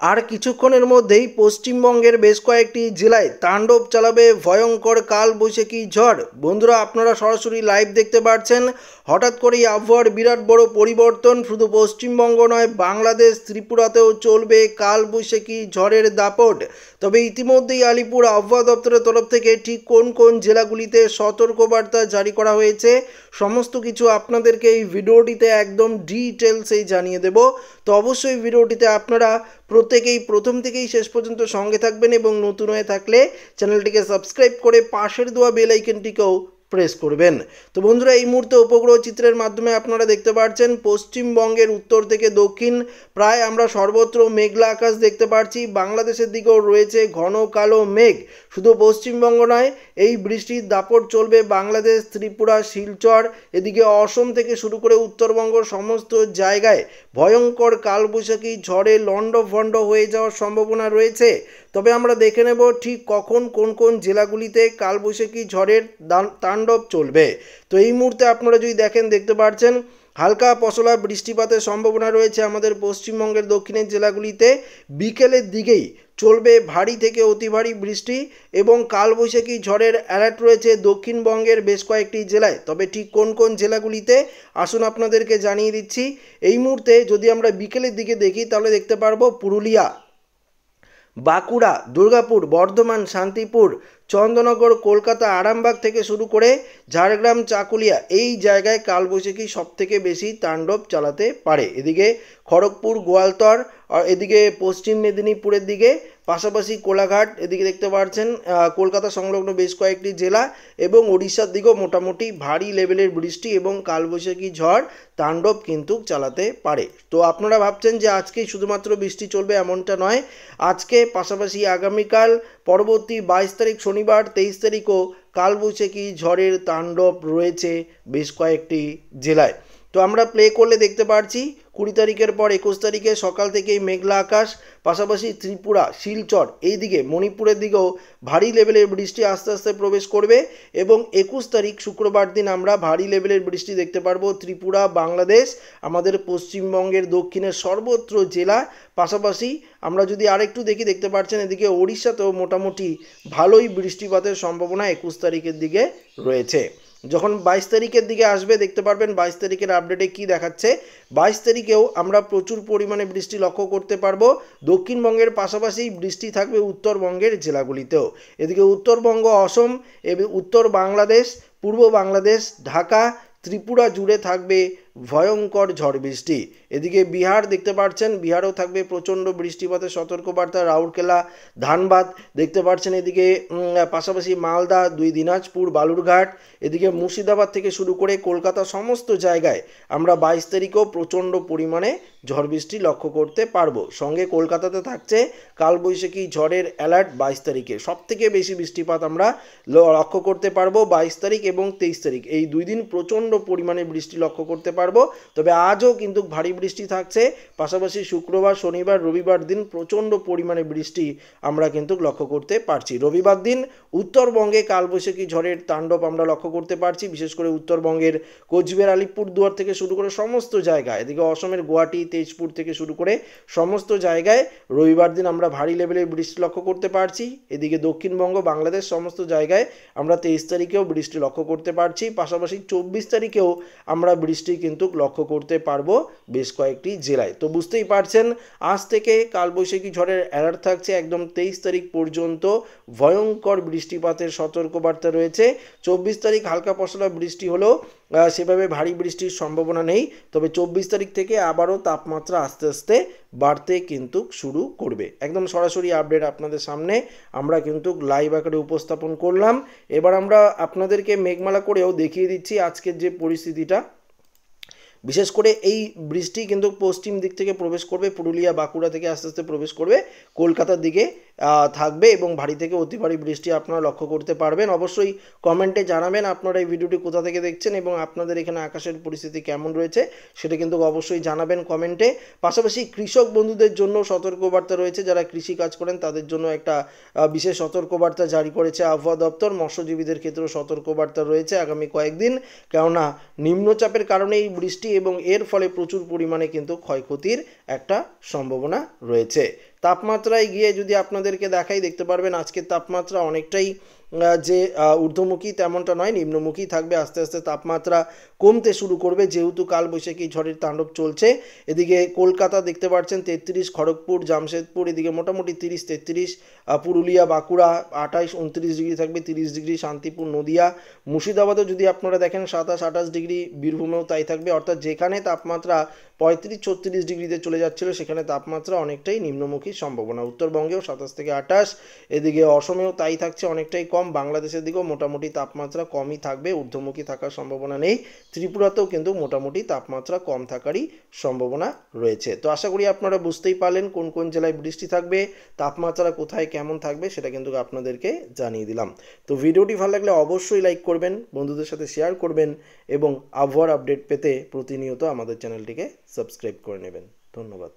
আর কিছুক্ষণের মধ্যেই পশ্চিমবঙ্গের বেশ কয়েকটি জেলায় তাণ্ডব চালাবে ভয়ঙ্কর কালবৈশাখী ঝড়। বন্ধুরা, আপনারা সরাসরি লাইভ দেখতে পাচ্ছেন। হঠাৎ করেই আবহাওয়ার বিরাট বড় পরিবর্তন। শুধু পশ্চিমবঙ্গ নয়, বাংলাদেশ ত্রিপুরাতেও চলবে কালবৈশাখী ঝড়ের দাপট। তবে ইতিমধ্যেই আলিপুর আবহাওয়া দপ্তরের তরফ থেকে ঠিক কোন কোন জেলাগুলিতে সতর্কবার্তা জারি করা হয়েছে সমস্ত কিছু আপনাদেরকে এই ভিডিওটিতে একদম ডিটেলসেই জানিয়ে দেব। তো অবশ্যই ভিডিওটিতে আপনারা প্রত্যেকেই প্রথম থেকেই শেষ পর্যন্ত সঙ্গে থাকবেন এবং নতুন হয়ে থাকলে চ্যানেলটিকে সাবস্ক্রাইব করে পাশের দেওয়া বেল আইকনটিকেও প্রেস করবেন। তো বন্ধুরা, এই মুহূর্তে উপগ্রহ চিত্রের মাধ্যমে আপনারা দেখতে পাচ্ছেন পশ্চিমবঙ্গের উত্তর থেকে দক্ষিণ প্রায় আমরা সর্বত্র মেঘলা আকাশ দেখতে পাচ্ছি। বাংলাদেশের দিকেও রয়েছে ঘন কালো মেঘ। শুধু পশ্চিমবঙ্গ নয়, এই বৃষ্টির দাপট চলবে বাংলাদেশ, ত্রিপুরা, শিলচর, এদিকে অসম থেকে শুরু করে উত্তরবঙ্গ সমস্ত জায়গায় ভয়ঙ্কর কালবৈশাখী ঝড়ে লণ্ডভণ্ড হয়ে যাওয়ার সম্ভাবনা রয়েছে। তবে আমরা দেখে নেব ঠিক কখন কোন কোন জেলাগুলিতে কালবৈশাখী ঝড়ের তাণ্ডব চলবে। তো এই মুহূর্তে আপনারা যদি দেখতে পাচ্ছেন হালকা পশলা বৃষ্টিপাতের সম্ভাবনা রয়েছে আমাদের পশ্চিমবঙ্গের দক্ষিণের জেলাগুলিতে। বিকেলের দিকেই চলবে ভারী থেকে অতি ভারী বৃষ্টি এবং কালবৈশাখী ঝড়ের অ্যালার্ট রয়েছে দক্ষিণবঙ্গের বেশ কয়েকটি জেলায়। তবে ঠিক কোন কোন জেলাগুলিতে আসুন আপনাদেরকে জানিয়ে দিচ্ছি। এই মুহূর্তে যদি আমরা বিকেলের দিকে দেখি তাহলে দেখতে পারবো পুরুলিয়া, বাঁকুড়া, দুর্গাপুর, বর্ধমান, শান্তিপুর, চন্দননগর, কলকাতা, আরামবাগ থেকে শুরু করে ঝাড়গ্রাম, চাকুলিয়া এই জায়গায় কালবৈশাখী সবথেকে বেশি তাণ্ডব চালাতে পারে। এদিকে খড়গপুর, গোয়ালতর, আর এদিকে পশ্চিম মেদিনীপুরের দিকে, পাশাপাশি কোলাঘাট, এদিকে দেখতে পাচ্ছেন কলকাতা সংলগ্ন বেশ কয়েকটি জেলা এবং ওড়িশার দিকেও মোটামুটি ভারী লেভেলের বৃষ্টি এবং কালবৈশাখী ঝড় তাণ্ডব কিন্তু চালাতে পারে। তো আপনারা ভাবছেন যে আজকেই শুধুমাত্র বৃষ্টি চলবে, এমনটা নয়। আজকে পাশাপাশি আগামীকাল, পরবর্তী 22 তারিখ শনিবার, 23 তারিখও কালবৈশাখী ঝড়ের তাণ্ডব রয়েছে বেশ কয়েকটি জেলায়। তো আমরা প্লে করলে দেখতে পাচ্ছি 20 তারিখের পর 21 তারিখে সকাল থেকেই মেঘলা আকাশ, পাশাপাশি ত্রিপুরা, শিলচর, এইদিকে মণিপুরের দিকেও ভারী লেভেলের বৃষ্টি আস্তে আস্তে প্রবেশ করবে এবং 21 তারিখ শুক্রবার দিন আমরা ভারী লেভেলের বৃষ্টি দেখতে পারবো ত্রিপুরা, বাংলাদেশ, আমাদের পশ্চিমবঙ্গের দক্ষিণের সর্বত্র জেলা। পাশাপাশি আমরা যদি আরেকটু দেখতে পাচ্ছেন এদিকে ওড়িশাতেও মোটামুটি ভালোই বৃষ্টিপাতের সম্ভাবনা 21 তারিখের দিকে রয়েছে। যখন 22 তারিখের দিকে আসবে দেখতে পারবেন 22 তারিখের আপডেটে কি দেখাচ্ছে। 22 তারিখেও আমরা প্রচুর পরিমাণে বৃষ্টি লক্ষ্য করতে পারবো। দক্ষিণবঙ্গের পাশাপাশি বৃষ্টি থাকবে উত্তরবঙ্গের জেলাগুলিতেও। এদিকে উত্তরবঙ্গ, অসম, উত্তর বাংলাদেশ, পূর্ব বাংলাদেশ, ঢাকা, ত্রিপুরা জুড়ে থাকবে ভয়ঙ্কর ঝড় বৃষ্টি। এদিকে বিহার দেখতে পাচ্ছেন, বিহারেও থাকবে প্রচণ্ড বৃষ্টিপাতের সতর্কবার্তা। রাউরকেলা, ধানবাদ দেখতে পাচ্ছেন, এদিকে পাশাপাশি মালদা, 2 দিনাজপুর, বালুরঘাট, এদিকে মুর্শিদাবাদ থেকে শুরু করে কলকাতা সমস্ত জায়গায় আমরা 22 তারিখেও প্রচণ্ড পরিমাণে ঝড় বৃষ্টি লক্ষ্য করতে পারবো। সঙ্গে কলকাতাতে থাকছে কালবৈশাখী ঝড়ের অ্যালার্ট 22 তারিখে। সবথেকে বেশি বৃষ্টিপাত আমরা লক্ষ্য করতে পারবো 22 তারিখ এবং 23 তারিখ, এই 2 দিন প্রচণ্ড পরিমাণে বৃষ্টি লক্ষ্য করতে পারবো। তবে আজও কিন্তু ভারী বৃষ্টি থাকছে। পাশাপাশি শুক্রবার, শনিবার, রবিবার দিন প্রচণ্ড পরিমাণে বৃষ্টি আমরা কিন্তু লক্ষ্য করতে পারছি। রবিবার দিন উত্তরবঙ্গে কালবৈশাখী ঝড়ের তাণ্ডব আমরা লক্ষ্য করতে পারছি, বিশেষ করে উত্তরবঙ্গের কোচবিহার, আলিপুরদুয়ার থেকে শুরু করে সমস্ত জায়গায়, এদিকে অসমের গুয়াহাটি, তেজপুর থেকে শুরু করে সমস্ত জায়গায় রবিবার দিন আমরা ভারী লেভেলের বৃষ্টি লক্ষ্য করতে পারছি। এদিকে দক্ষিণবঙ্গ, বাংলাদেশ সমস্ত জায়গায় আমরা 23 তারিখেও বৃষ্টি লক্ষ্য করতে পারছি। পাশাপাশি 24 তারিখেও আমরা বৃষ্টি কিন্তু লক্ষ্য করতে পারবো বেশ কয়েকটি জেলায়। তো বুঝতেই পারছেন আজ থেকে কালবৈশাখী ঝড়ের অ্যালার্ট থাকছে একদম 23 তারিখ পর্যন্ত ভয়ঙ্কর বৃষ্টিপাতের সতর্কবার্তা রয়েছে। 24 তারিখ হালকা পশলা বৃষ্টি হলেও সেভাবে ভারী বৃষ্টির সম্ভাবনা নেই। তবে 24 তারিখ থেকে আবারও তাপমাত্রা আস্তে আস্তে বাড়তে কিন্তু শুরু করবে। একদম সরাসরি আপডেট আপনাদের সামনে আমরা কিন্তু লাইভ আকারে উপস্থাপন করলাম। এবার আমরা আপনাদেরকে মেঘমালা করেও দেখিয়ে দিচ্ছি আজকের যে পরিস্থিতিটা। বিশেষ করে এই বৃষ্টি কিন্তু পশ্চিম দিক থেকে প্রবেশ করবে, পুরুলিয়া, বাঁকুড়া থেকে আস্তে আস্তে প্রবেশ করবে কলকাতার দিকে থাকবে এবং ভারী থেকে অতি ভারী বৃষ্টি আপনারা লক্ষ্য করতে পারবেন। অবশ্যই কমেন্টে জানাবেন আপনারা এই ভিডিওটি কোথা থেকে দেখছেন এবং আপনাদের এখানে আকাশের পরিস্থিতি কেমন রয়েছে সেটা কিন্তু অবশ্যই জানাবেন কমেন্টে। পাশাপাশি কৃষক বন্ধুদের জন্য সতর্কবার্তা রয়েছে, যারা কৃষি কাজ করেন তাদের জন্য একটা বিশেষ সতর্কবার্তা জারি করেছে আবহাওয়া দপ্তর। মৎস্যজীবীদের ক্ষেত্রেও সতর্কবার্তা রয়েছে আগামী কয়েকদিন, কেননা নিম্নচাপের কারণে এই বৃষ্টি এবং এর ফলে প্রচুর পরিমাণে কিন্তু ক্ষয়ক্ষতির একটা সম্ভাবনা রয়েছে। তাপমাত্রায় গিয়ে যদি আপনাদেরকে দেখাই, দেখতে পারবেন আজকের তাপমাত্রা অনেকটাই যে ঊর্ধ্বমুখী তেমনটা নয়, নিম্নমুখী থাকবে। আস্তে আস্তে তাপমাত্রা কমতে শুরু করবে যেহেতু কালবৈশাখী ঝড়ের তাণ্ডব চলছে। এদিকে কলকাতা দেখতে পাচ্ছেন 33, খড়গপুর, জামশেদপুর এদিকে মোটামুটি 30, 33, পুরুলিয়া, বাঁকুড়া 28, 29 ডিগ্রি থাকবে, 30 ডিগ্রি শান্তিপুর, নদিয়া, মুর্শিদাবাদও যদি আপনারা দেখেন 27, 28 ডিগ্রি, বীরভূমেও তাই থাকবে। অর্থাৎ যেখানে তাপমাত্রা 35, 36 ডিগ্রিতে চলে যাচ্ছিল সেখানে তাপমাত্রা অনেকটাই নিম্নমুখী সম্ভাবনা। উত্তরবঙ্গেও 27 থেকে 28, এদিকে অসমেও তাই থাকছে, অনেকটাই কম। বাংলাদেশের দিকেও মোটামুটি তাপমাত্রা কমই থাকবে, ঊর্ধ্বমুখী থাকার সম্ভাবনা নেই। ত্রিপুরাতেও কিন্তু মোটামুটি তাপমাত্রা কম থাকারই সম্ভাবনা রয়েছে। তো আশা করি আপনারা বুঝতেই পারলেন কোন কোন জেলায় বৃষ্টি থাকবে, তাপমাত্রা কোথায় কেমন থাকবে সেটা কিন্তু আপনাদেরকে জানিয়ে দিলাম। তো ভিডিওটি ভালো লাগলে অবশ্যই লাইক করবেন, বন্ধুদের সাথে শেয়ার করবেন এবং আবহাওয়ার আপডেট পেতে প্রতিনিয়ত আমাদের চ্যানেলটিকে সাবস্ক্রাইব করে নেবেন। ধন্যবাদ।